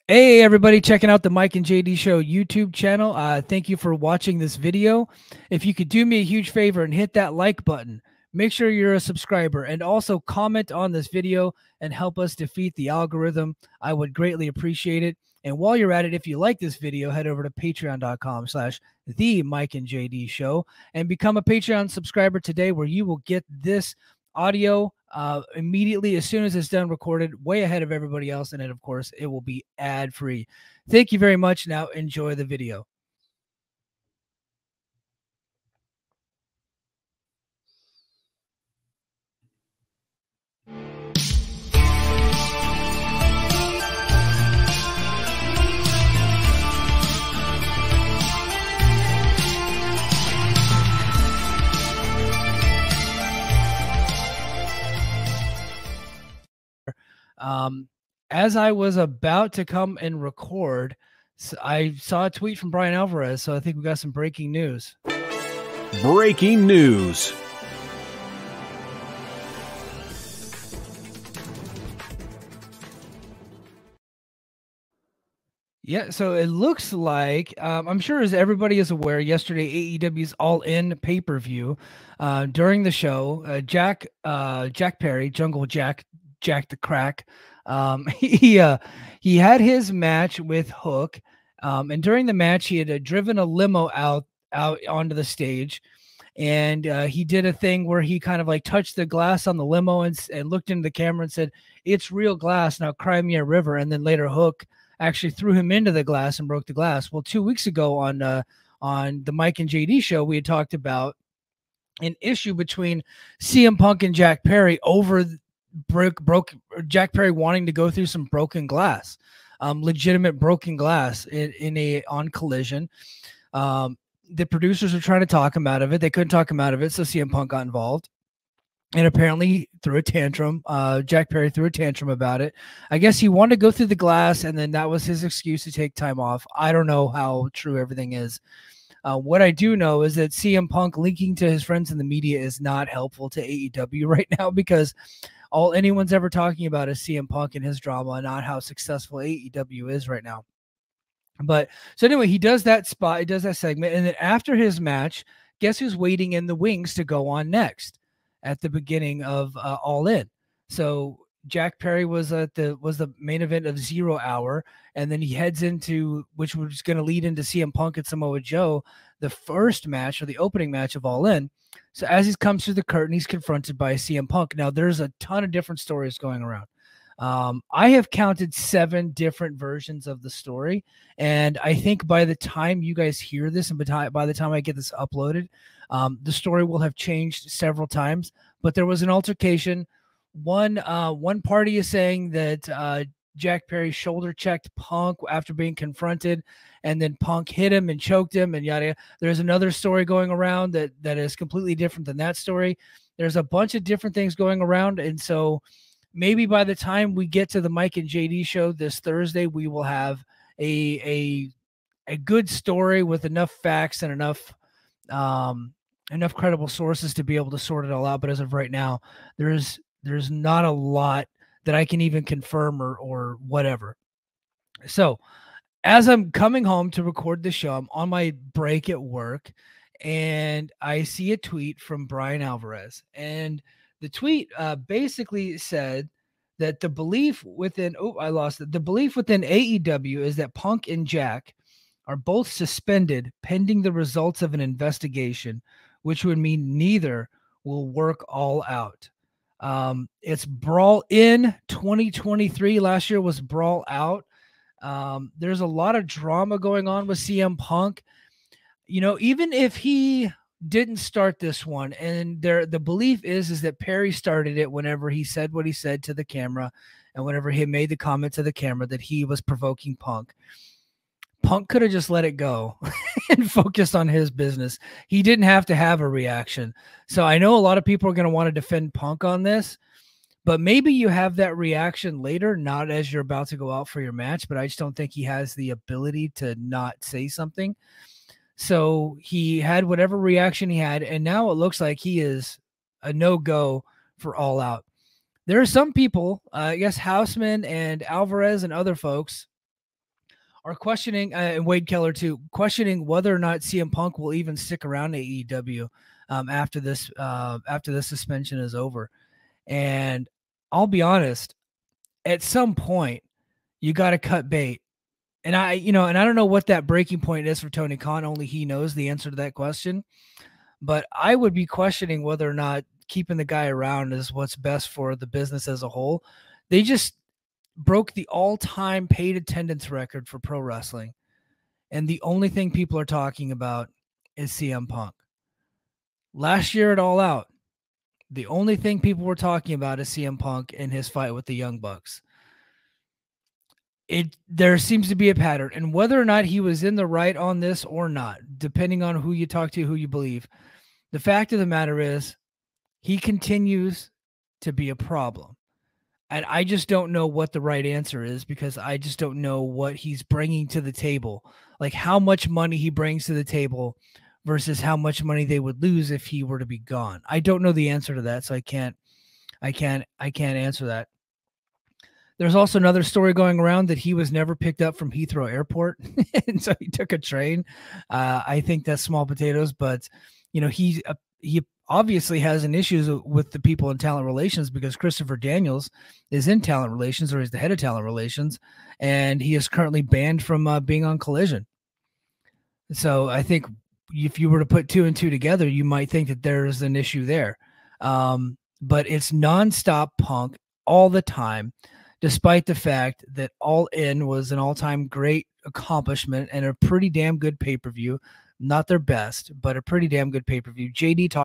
Hey, everybody, checking out the Mike and JD Show YouTube channel. Thank you for watching this video. If you could do me a huge favor and hit that like button, make sure you're a subscriber, and also comment on this video and help us defeat the algorithm. I would greatly appreciate it. And while you're at it, if you like this video, head over to patreon.com/the Mike and JD Show and become a Patreon subscriber today, where you will get this audio immediately as soon as it's done recorded, way ahead of everybody else. And then, of course, it will be ad free. Thank you very much. Now enjoy the video. As I was about to come and record, I saw a tweet from Brian Alvarez, so I think we got some breaking news. Breaking news. Yeah, so it looks like, I'm sure as everybody is aware, yesterday AEW's All In pay-per-view, during the show, Jack Perry, Jungle Jack the Crack, he had his match with Hook, and during the match he had driven a limo out onto the stage, and he did a thing where he kind of like touched the glass on the limo and looked into the camera and said, "It's real glass, now cry me a river." And then later Hook actually threw him into the glass and broke the glass. Well, 2 weeks ago on the Mike and JD show, we had talked about an issue between CM Punk and Jack Perry over broke Jack Perry wanting to go through some broken glass, legitimate broken glass on Collision. The producers were trying to talk him out of it. They couldn't talk him out of it, so CM Punk got involved. And apparently threw a tantrum. Jack Perry threw a tantrum about it. I guess he wanted to go through the glass, and then that was his excuse to take time off. I don't know how true everything is. What I do know is that CM Punk linking to his friends in the media is not helpful to AEW right now, because all anyone's ever talking about is CM Punk and his drama, not how successful AEW is right now. But so anyway, he does that spot, he does that segment, and then after his match, guess who's waiting in the wings to go on next? At the beginning of All In. So Jack Perry was the main event of 0 Hour, and then he heads into, which was going to lead into CM Punk and Samoa Joe, the first match, or the opening match of All In. So as he comes through the curtain, he's confronted by CM Punk. Now there's a ton of different stories going around. I have counted 7 different versions of the story, and I think by the time you guys hear this, and by the time I get this uploaded, the story will have changed several times. But there was an altercation. One party is saying that Jack Perry shoulder checked Punk after being confronted, and then Punk hit him and choked him, and yada yada. There's another story going around that is completely different than that story. There's a bunch of different things going around, and so maybe by the time we get to the Mike and JD show this Thursday, we will have a good story with enough facts and enough credible sources to be able to sort it all out. But as of right now, there's not a lot that I can even confirm or whatever. So as I'm coming home to record the show, I'm on my break at work, and I see a tweet from Brian Alvarez, and the tweet basically said that the belief within the belief within AEW is that Punk and Jack are both suspended pending the results of an investigation, which would mean neither will work all out. It's Brawl in 2023. Last year was Brawl out. There's a lot of drama going on with CM Punk. You know, even if he didn't start this one, and the belief is that Perry started it whenever he said what he said to the camera, and whenever he made the comment to the camera that he was provoking Punk. Punk could have just let it go and focused on his business. He didn't have to have a reaction. So I know a lot of people are going to want to defend Punk on this, but maybe you have that reaction later, not as you're about to go out for your match, but I just don't think he has the ability to not say something. So he had whatever reaction he had, and now it looks like he is a no-go for All Out. There are some people, I guess Houseman and Alvarez and other folks, are questioning, and Wade Keller too, questioning whether or not CM Punk will even stick around AEW after this suspension is over. And I'll be honest, at some point, you got to cut bait. And I don't know what that breaking point is for Tony Khan. Only he knows the answer to that question. But I would be questioning whether or not keeping the guy around is what's best for the business as a whole. They just broke the all-time paid attendance record for pro wrestling. And the only thing people are talking about is CM Punk. Last year at All Out, the only thing people were talking about is CM Punk and his fight with the Young Bucks. There seems to be a pattern, and whether or not he was in the right on this or not, depending on who you talk to, who you believe, the fact of the matter is he continues to be a problem. And I just don't know what the right answer is, because I just don't know what he's bringing to the table, like how much money he brings to the table versus how much money they would lose if he were to be gone. I don't know the answer to that, so I can't answer that. There's also another story going around that he was never picked up from Heathrow Airport, and so he took a train. I think that's small potatoes, but he obviously has an issues with the people in talent relations, because Christopher Daniels is in talent relations, or he's the head of talent relations, and he is currently banned from being on Collision. So I think if you were to put two and two together, you might think that there's an issue there. But it's nonstop Punk all the time, despite the fact that All In was an all-time great accomplishment and a pretty damn good pay-per-view. Not their best, but a pretty damn good pay-per-view. JD talked